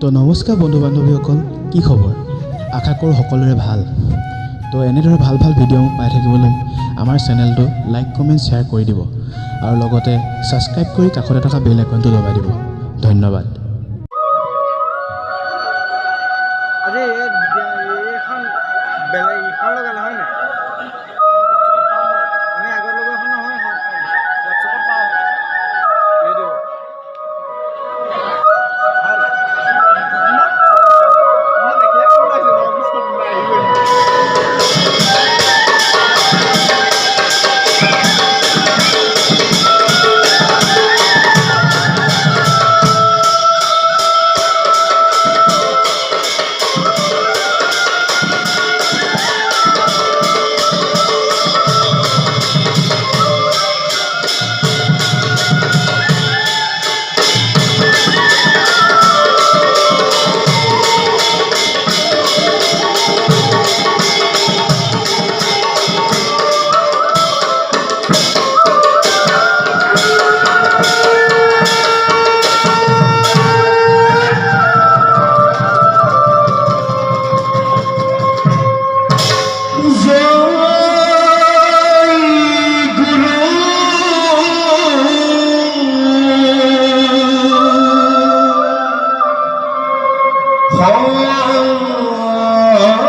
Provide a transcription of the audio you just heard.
তো নমস্কাৰ বন্ধু বান্ধৱীসকল, কি খবৰ? আশা কৰোঁ সকলোৰে ভাল। তো এনেদৰে ভাল ভাল ভিডিঅ' পাই থাকিবলৈ আমাৰ চেনেলটো লাইক কমেণ্ট শ্বেয়াৰ কৰি দিব আৰু লগতে ছাবস্ক্ৰাইব কৰি কাষতে থকা বেল আইকনটো দবাই দিব। ধন্যবাদ। আজি এইখন বেলেগ ইখন লগা নহয় নে? আমি আগত লগা এখন নহয় এখন হোৱাটছএপত পাওঁ এইটো ভাল মই দেখিয়ে গম পাইছোঁ আহিব। Oh